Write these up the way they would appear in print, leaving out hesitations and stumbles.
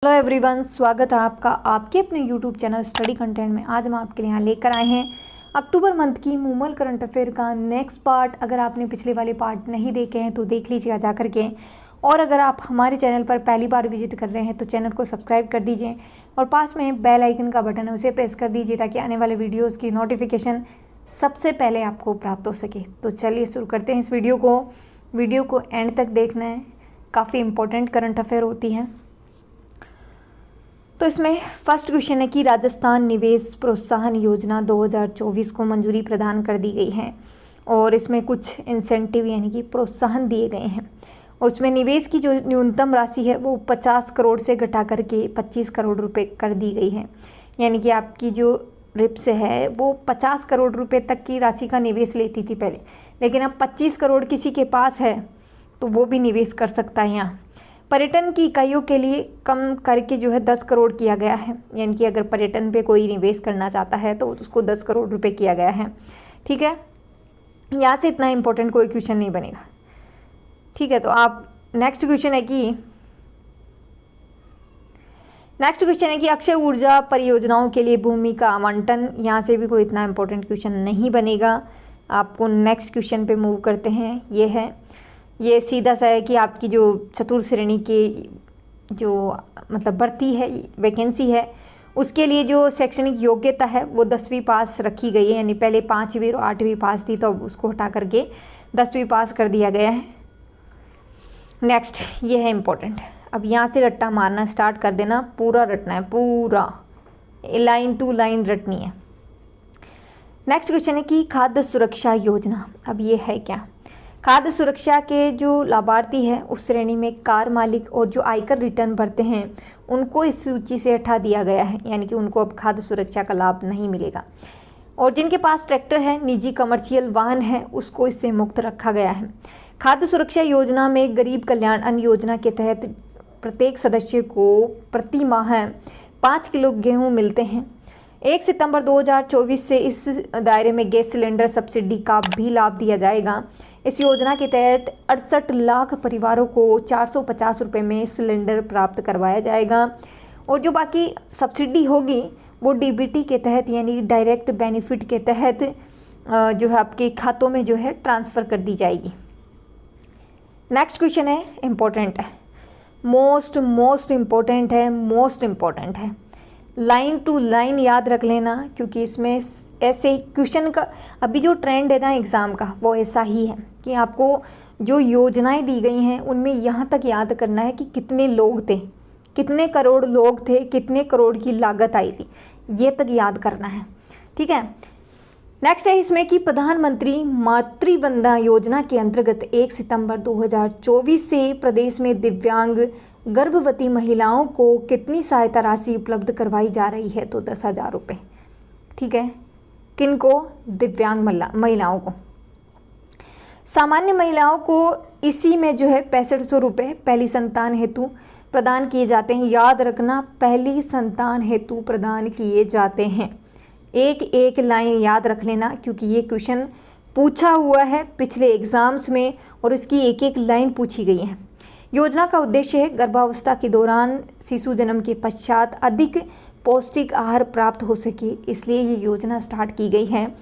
Hello everyone, स्वागत है आपका आपके अपने यूट्यूब चैनल स्टडी कंटेंट में। आज हम आपके लिए यहाँ लेकर आए हैं अक्टूबर मंथ की मूमल करंट अफेयर का नेक्स्ट पार्ट। अगर आपने पिछले वाले पार्ट नहीं देखे हैं तो देख लीजिएगा जा करके, और अगर आप हमारे चैनल पर पहली बार विजिट कर रहे हैं तो चैनल को सब्सक्राइब कर दीजिए और पास में बेल आइकन का बटन है उसे प्रेस कर दीजिए ताकि आने वाले वीडियोज़ की नोटिफिकेशन सबसे पहले आपको प्राप्त हो सके। तो चलिए शुरू करते हैं इस वीडियो को एंड तक देखना है, काफ़ी इंपॉर्टेंट करंट अफेयर होती है। तो इसमें फर्स्ट क्वेश्चन है कि राजस्थान निवेश प्रोत्साहन योजना 2024 को मंजूरी प्रदान कर दी गई है और इसमें कुछ इंसेंटिव यानी कि प्रोत्साहन दिए गए हैं। और उसमें निवेश की जो न्यूनतम राशि है वो 50 करोड़ से घटा करके 25 करोड़ रुपए कर दी गई है। यानी कि आपकी जो रिप्स है वो 50 करोड़ रुपए तक की राशि का निवेश लेती थी पहले, लेकिन अब 25 करोड़ किसी के पास है तो वो भी निवेश कर सकता है। यहाँ पर्यटन की इकाइयों के लिए कम करके जो है 10 करोड़ किया गया है, यानी कि अगर पर्यटन पे कोई निवेश करना चाहता है तो उसको 10 करोड़ रुपए किया गया है। ठीक है, यहाँ से इतना इम्पोर्टेंट कोई क्वेश्चन नहीं बनेगा। ठीक है, तो आप नेक्स्ट क्वेश्चन है कि अक्षय ऊर्जा परियोजनाओं के लिए भूमि का आवंटन। यहाँ से भी कोई इतना इम्पोर्टेंट क्वेश्चन नहीं बनेगा। आपको नेक्स्ट क्वेश्चन पे मूव करते हैं। ये सीधा सा है कि आपकी जो चतुर्थ श्रेणी के जो मतलब भर्ती है, वैकेंसी है, उसके लिए जो शैक्षणिक योग्यता है वो 10वीं पास रखी गई है। यानी पहले 5वीं और 8वीं पास थी तो उसको हटा करके 10वीं पास कर दिया गया है। नेक्स्ट ये है इम्पोर्टेंट। अब यहाँ से रट्टा मारना स्टार्ट कर देना, पूरा रटना है, पूरा लाइन टू लाइन रटनी है। नेक्स्ट क्वेश्चन है कि खाद्य सुरक्षा योजना। अब ये है क्या? खाद्य सुरक्षा के जो लाभार्थी है उस श्रेणी में कार मालिक और जो आयकर रिटर्न भरते हैं उनको इस सूची से हटा दिया गया है, यानी कि उनको अब खाद्य सुरक्षा का लाभ नहीं मिलेगा। और जिनके पास ट्रैक्टर है, निजी कमर्शियल वाहन है, उसको इससे मुक्त रखा गया है। खाद्य सुरक्षा योजना में गरीब कल्याण अन्न योजना के तहत प्रत्येक सदस्य को प्रति माह 5 किलो गेहूँ मिलते हैं। 1 सितंबर 2024 से इस दायरे में गैस सिलेंडर सब्सिडी का भी लाभ दिया जाएगा। इस योजना के तहत 68 लाख परिवारों को 450 रुपये में सिलेंडर प्राप्त करवाया जाएगा। और जो बाकी सब्सिडी होगी वो डीबीटी के तहत यानी डायरेक्ट बेनिफिट के तहत जो है आपके खातों में जो है ट्रांसफ़र कर दी जाएगी। नेक्स्ट क्वेश्चन है, इम्पोर्टेंट है, मोस्ट इम्पोर्टेंट है। लाइन टू लाइन याद रख लेना, क्योंकि इसमें ऐसे क्वेश्चन का अभी जो ट्रेंड है ना एग्ज़ाम का वो ऐसा ही है कि आपको जो योजनाएं दी गई हैं उनमें यहाँ तक याद करना है कि कितने लोग थे, कितने करोड़ लोग थे, कितने करोड़ की लागत आई थी, ये तक याद करना है। ठीक है, नेक्स्ट है इसमें कि प्रधानमंत्री मातृवंदना योजना के अंतर्गत 1 सितंबर 2024 से प्रदेश में दिव्यांग गर्भवती महिलाओं को कितनी सहायता राशि उपलब्ध करवाई जा रही है? तो 10,000 रुपये। ठीक है, किनको? दिव्यांग महिलाओं को। सामान्य महिलाओं को इसी में जो है 6500 रुपये पहली संतान हेतु प्रदान किए जाते हैं। याद रखना, पहली संतान हेतु प्रदान किए जाते हैं। एक लाइन याद रख लेना, क्योंकि ये क्वेश्चन पूछा हुआ है पिछले एग्जाम्स में और इसकी एक लाइन पूछी गई है। योजना का उद्देश्य है गर्भावस्था के दौरान शिशु जन्म के पश्चात अधिक पौष्टिक आहार प्राप्त हो सके, इसलिए ये योजना स्टार्ट की गई है।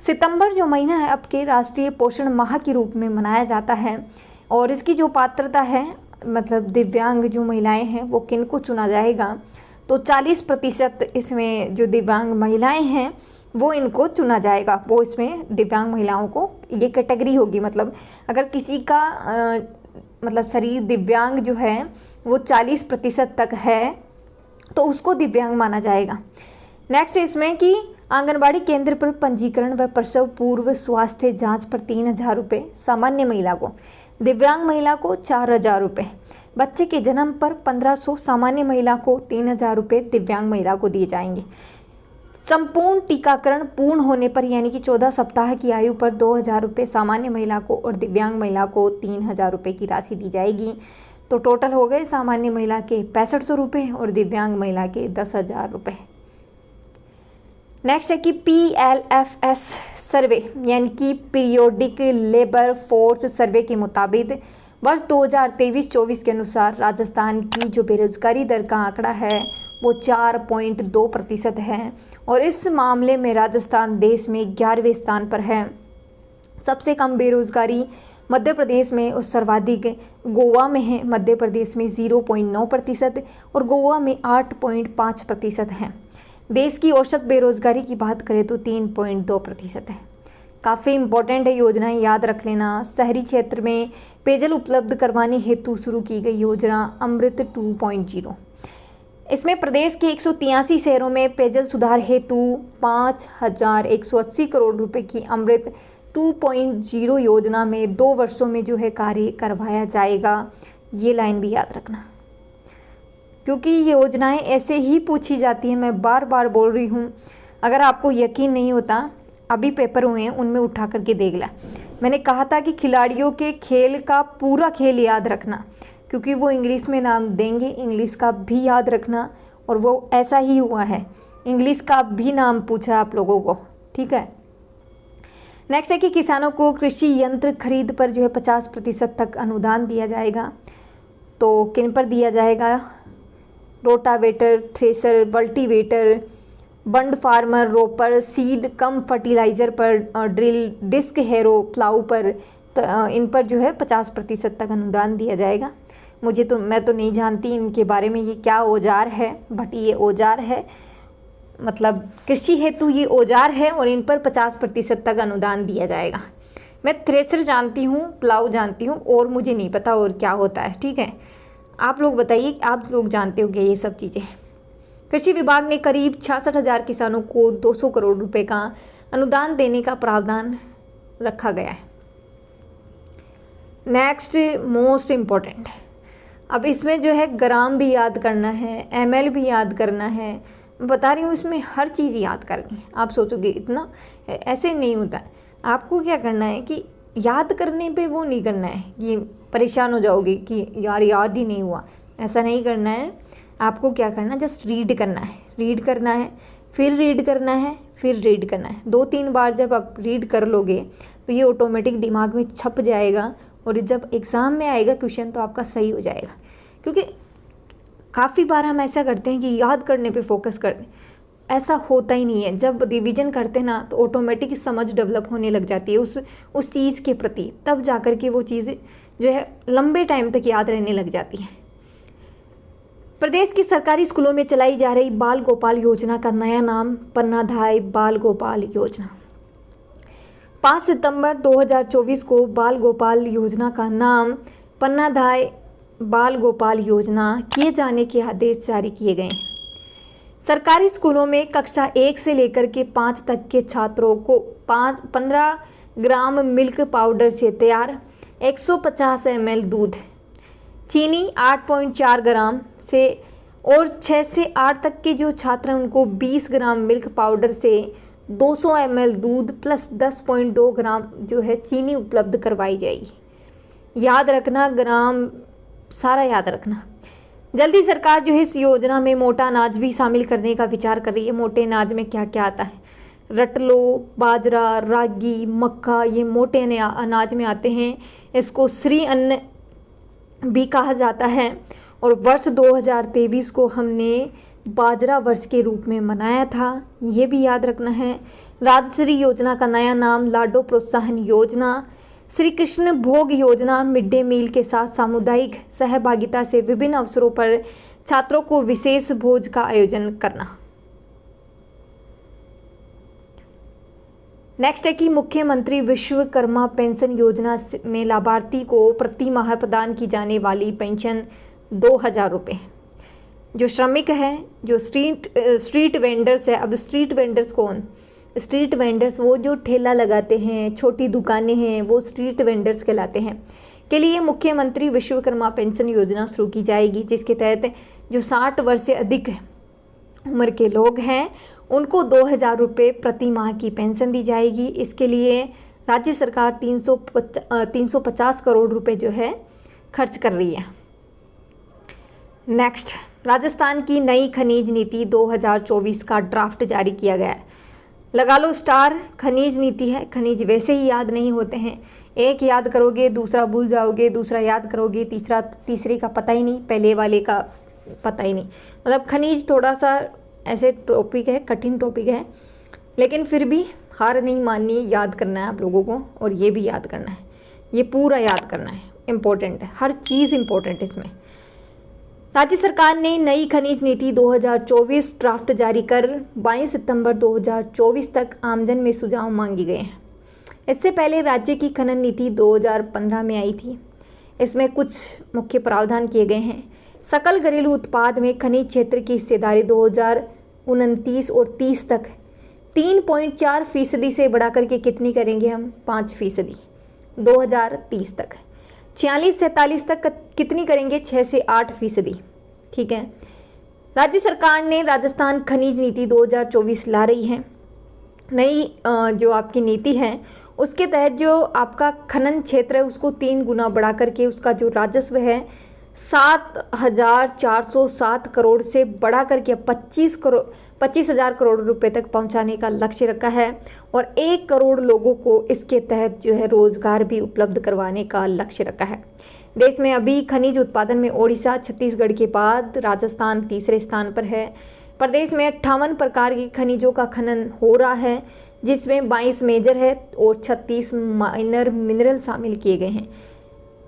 सितंबर जो महीना है अब के राष्ट्रीय पोषण माह के रूप में मनाया जाता है। और इसकी जो पात्रता है, मतलब दिव्यांग जो महिलाएं हैं वो किन को चुना जाएगा? तो 40% इसमें जो दिव्यांग महिलाएं हैं वो इनको चुना जाएगा। वो इसमें दिव्यांग महिलाओं को ये कैटेगरी होगी, मतलब अगर किसी का मतलब शरीर दिव्यांग जो है वो 40% तक है तो उसको दिव्यांग माना जाएगा। नेक्स्ट इसमें कि आंगनबाड़ी केंद्र पर पंजीकरण व प्रसव पूर्व स्वास्थ्य जांच पर 3,000 रुपये सामान्य महिला को, दिव्यांग महिला को 4,000 रुपये, बच्चे के जन्म पर 1,500 सामान्य महिला को, 3,000 रुपये दिव्यांग महिला को दिए जाएंगे। संपूर्ण टीकाकरण पूर्ण होने पर यानी कि 14 सप्ताह की आयु पर 2,000 रुपये सामान्य महिला को और दिव्यांग महिला को 3,000 रुपये की राशि दी जाएगी। तो टोटल हो गए सामान्य महिला के 6500 रुपये और दिव्यांग महिला के 10,000 रुपये। नेक्स्ट है कि PLFS सर्वे यानी कि पीरियोडिक लेबर फोर्स सर्वे के मुताबिक वर्ष 2023-24 के अनुसार राजस्थान की जो बेरोजगारी दर का आंकड़ा है वो 4.2% है और इस मामले में राजस्थान देश में 11वें स्थान पर है। सबसे कम बेरोजगारी मध्य प्रदेश में और सर्वाधिक गोवा में है। मध्य प्रदेश में 0.9% और गोवा में 8.5% है। देश की औसत बेरोजगारी की बात करें तो 3.2% है। काफ़ी इम्पोर्टेंट है, योजनाएं याद रख लेना। शहरी क्षेत्र में पेयजल उपलब्ध करवाने हेतु शुरू की गई योजना अमृत 2.0। इसमें प्रदेश के 183 शहरों में पेयजल सुधार हेतु 5,180 करोड़ रुपए की अमृत 2.0 योजना में 2 वर्षों में जो है कार्य करवाया जाएगा। ये लाइन भी याद रखना, क्योंकि ये योजनाएं ऐसे ही पूछी जाती हैं। मैं बार बार बोल रही हूँ, अगर आपको यकीन नहीं होता, अभी पेपर हुए हैं उनमें उठा करके देख ला। मैंने कहा था कि खिलाड़ियों के खेल का पूरा खेल याद रखना, क्योंकि वो इंग्लिश में नाम देंगे, इंग्लिश का भी याद रखना। और वो ऐसा ही हुआ है, इंग्लिश का भी नाम पूछा आप लोगों को, ठीक है। नेक्स्ट है कि किसानों को कृषि यंत्र खरीद पर जो है 50% तक अनुदान दिया जाएगा। तो किन पर दिया जाएगा? Rotavator, thresher, cultivator, bund former, reaper, seed cum fertilizer पर, ड्रिल, डिस्क हैरो, प्लाऊ पर, तो इन पर जो है 50% तक अनुदान दिया जाएगा। मैं तो नहीं जानती इनके बारे में, ये क्या औजार है, बट ये औजार है, मतलब कृषि हेतु ये औजार है और इन पर 50% तक अनुदान दिया जाएगा। मैं थ्रेसर जानती हूँ, प्लाऊ जानती हूँ, और मुझे नहीं पता और क्या होता है, ठीक है। आप लोग बताइए, आप लोग जानते होंगे ये सब चीज़ें। कृषि विभाग ने करीब 66,000 किसानों को 200 करोड़ रुपए का अनुदान देने का प्रावधान रखा गया है। नेक्स्ट मोस्ट इम्पोर्टेंट, अब इसमें जो है ग्राम भी याद करना है, ml भी याद करना है। मैं बता रही हूँ, इसमें हर चीज़ याद करनी है। आप सोचोगे इतना, ऐसे नहीं होता है। आपको क्या करना है कि याद करने पे वो नहीं करना है, ये परेशान हो जाओगे कि यार याद ही नहीं हुआ, ऐसा नहीं करना है। आपको क्या करना है, जस्ट रीड करना है, रीड करना है, फिर रीड करना है, फिर रीड करना है। 2-3 बार जब आप रीड कर लोगे तो ये ऑटोमेटिक दिमाग में छप जाएगा और जब एग्ज़ाम में आएगा क्वेश्चन तो आपका सही हो जाएगा। क्योंकि काफ़ी बार हम ऐसा करते हैं कि याद करने पे फोकस करते हैं, ऐसा होता ही नहीं है। जब रिवीजन करते हैं ना तो ऑटोमेटिक समझ डेवलप होने लग जाती है उस चीज़ के प्रति, तब जा कर के वो चीज़ जो है लंबे टाइम तक याद रहने लग जाती है। प्रदेश के सरकारी स्कूलों में चलाई जा रही बाल गोपाल योजना का नया नाम पन्नाधाय बाल गोपाल योजना। 5 सितंबर 2024 को बाल गोपाल योजना का नाम पन्नाधाय बाल गोपाल योजना किए जाने के आदेश जारी किए गए हैं। सरकारी स्कूलों में कक्षा 1 से लेकर के 5 तक के छात्रों को 15 ग्राम मिल्क पाउडर से तैयार 150 ml दूध, चीनी 8.4 ग्राम से, और 6 से 8 तक के जो छात्र हैं उनको 20 ग्राम मिल्क पाउडर से 200 ml दूध प्लस 10.2 ग्राम जो है चीनी उपलब्ध करवाई जाएगी। याद रखना, ग्राम सारा याद रखना। जल्दी सरकार जो है इस योजना में मोटा अनाज भी शामिल करने का विचार कर रही है। मोटे अनाज में क्या क्या आता है? रटलो, बाजरा, रागी, मक्का, ये मोटे अनाज में आते हैं। इसको श्री अन्न भी कहा जाता है। और वर्ष 2023 को हमने बाजरा वर्ष के रूप में मनाया था, ये भी याद रखना है। राजश्री योजना का नया नाम लाडो प्रोत्साहन योजना। श्री कृष्ण भोग योजना, मिड डे मील के साथ सामुदायिक सहभागिता से विभिन्न अवसरों पर छात्रों को विशेष भोज का आयोजन करना। नेक्स्ट है कि मुख्यमंत्री विश्वकर्मा पेंशन योजना में लाभार्थी को प्रति माह प्रदान की जाने वाली पेंशन 2,000 रुपये। जो श्रमिक हैं, जो स्ट्रीट वेंडर्स है, अब स्ट्रीट वेंडर्स कौन? स्ट्रीट वेंडर्स वो जो ठेला लगाते हैं, छोटी दुकानें हैं, वो स्ट्रीट वेंडर्स कहलाते हैं। के लिए मुख्यमंत्री विश्वकर्मा पेंशन योजना शुरू की जाएगी, जिसके तहत जो 60 वर्ष से अधिक उम्र के लोग हैं उनको 2,000 रुपये प्रति माह की पेंशन दी जाएगी। इसके लिए राज्य सरकार 350 करोड़ रुपए जो है खर्च कर रही है। नेक्स्ट, राजस्थान की नई खनिज नीति 2024 का ड्राफ्ट जारी किया गया है। लगा लो स्टार, खनिज नीति है। खनिज वैसे ही याद नहीं होते हैं, एक याद करोगे दूसरा भूल जाओगे, दूसरा याद करोगे तीसरे का पता ही नहीं, पहले वाले का पता ही नहीं। मतलब खनिज थोड़ा सा ऐसे टॉपिक है, कठिन टॉपिक है, लेकिन फिर भी हार नहीं माननी, याद करना है आप लोगों को, और ये भी याद करना है, ये पूरा याद करना है, इम्पोर्टेंट है, हर चीज़ इम्पोर्टेंट है इसमें। राज्य सरकार ने नई खनिज नीति 2024 ड्राफ्ट जारी कर 22 सितंबर 2024 तक आमजन में सुझाव मांगे गए हैं। इससे पहले राज्य की खनन नीति 2015 में आई थी। इसमें कुछ मुख्य प्रावधान किए गए हैं। सकल घरेलू उत्पाद में खनिज क्षेत्र की हिस्सेदारी 2029 और 30 तक 3.4% से बढ़ाकर के कितनी करेंगे हम, 5%। 2030 तक 46-47 तक कितनी करेंगे, 6 से 8%। ठीक है। राज्य सरकार ने राजस्थान खनिज नीति 2024 ला रही है। नई जो आपकी नीति है उसके तहत जो आपका खनन क्षेत्र है उसको 3 गुना बढ़ा करके उसका जो राजस्व है 7,407 करोड़ से बढ़ा करके 25,000 करोड़ रुपए तक पहुंचाने का लक्ष्य रखा है, और 1 करोड़ लोगों को इसके तहत जो है रोजगार भी उपलब्ध करवाने का लक्ष्य रखा है। देश में अभी खनिज उत्पादन में ओडिशा, छत्तीसगढ़ के बाद राजस्थान तीसरे स्थान पर है। प्रदेश में 58 प्रकार के खनिजों का खनन हो रहा है, जिसमें 22 मेजर है और 36 माइनर मिनरल शामिल किए गए हैं।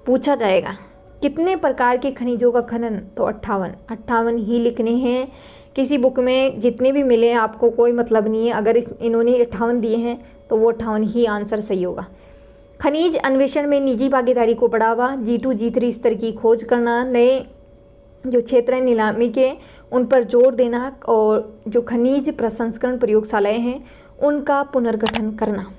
पूछा जाएगा कितने प्रकार के खनिजों का खनन, तो 58 ही लिखने हैं। किसी बुक में जितने भी मिले आपको कोई मतलब नहीं है, अगर इन्होंने 58 दिए हैं तो वो 58 ही आंसर सही होगा। खनिज अन्वेषण में निजी भागीदारी को बढ़ावा, G2 G3 स्तर की खोज करना, नए जो क्षेत्र हैं नीलामी के उन पर जोर देना, और जो खनिज प्रसंस्करण प्रयोगशालाएं हैं उनका पुनर्गठन करना।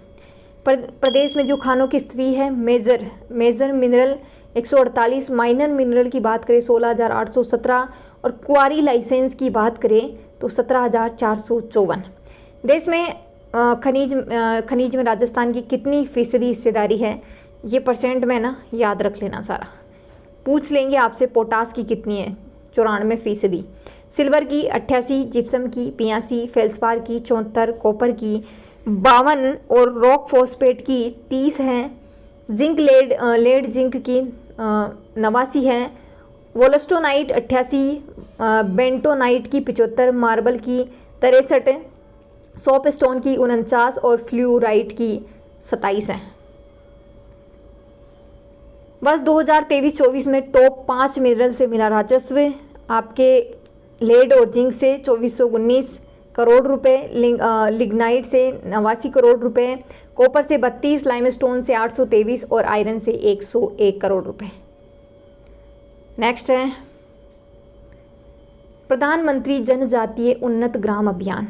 प्रदेश में जो खानों की स्थिति है, मेजर मिनरल 148, माइनर मिनरल की बात करें 16,817, और क्वारी लाइसेंस की बात करें तो 17,454। देश में खनिज में राजस्थान की कितनी फीसदी हिस्सेदारी है, ये परसेंट में ना याद रख लेना सारा। पूछ लेंगे आपसे पोटास की कितनी है, 94%, सिल्वर की 88, जिप्सम की 85, फेल्सपार की 74, कॉपर की 52 और रॉक फॉस्फेट की 30 हैं। जिंक लेड जिंक की 89 है, वोलस्टोनाइट 88, बेंटोनाइट की 75, मार्बल की 63, सोपस्टोन की 49 और फ्लूराइट की 27 है। वर्ष 2023-24 में टॉप 5 मिनरल से मिला राजस्व आपके लेड और जिंक से 2419 करोड़ रुपए, लिग्नाइट से 89 करोड़ रुपए, कॉपर से 32, लाइमस्टोन से 823 और आयरन से 101 करोड़ रुपए। नेक्स्ट है प्रधानमंत्री जनजातीय उन्नत ग्राम अभियान।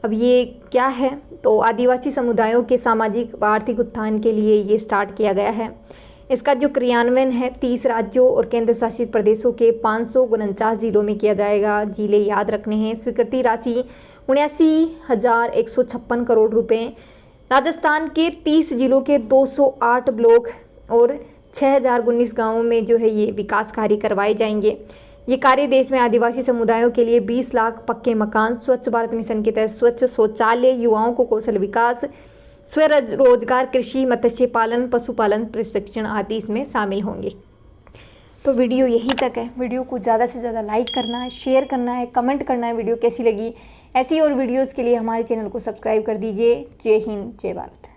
अब ये क्या है, तो आदिवासी समुदायों के सामाजिक व आर्थिक उत्थान के लिए ये स्टार्ट किया गया है। इसका जो क्रियान्वयन है 30 राज्यों और केंद्र शासित प्रदेशों के 549 जिलों में किया जाएगा। जिले याद रखने हैं। स्वीकृति राशि 79,156 करोड़ रुपए। राजस्थान के 30 जिलों के 208 ब्लॉक और 6,019 गाँवों में जो है ये विकास कार्य करवाए जाएंगे। ये कार्य देश में आदिवासी समुदायों के लिए 20 लाख पक्के मकान, स्वच्छ भारत मिशन के तहत स्वच्छ शौचालय, युवाओं को कौशल विकास, स्वरोजगार, कृषि, मत्स्य पालन, पशुपालन प्रशिक्षण आदि इसमें शामिल होंगे। तो वीडियो यहीं तक है। वीडियो को ज़्यादा से ज़्यादा लाइक करना है, शेयर करना है, कमेंट करना है वीडियो कैसी लगी। ऐसी और वीडियोस के लिए हमारे चैनल को सब्सक्राइब कर दीजिए। जय हिंद, जय भारत।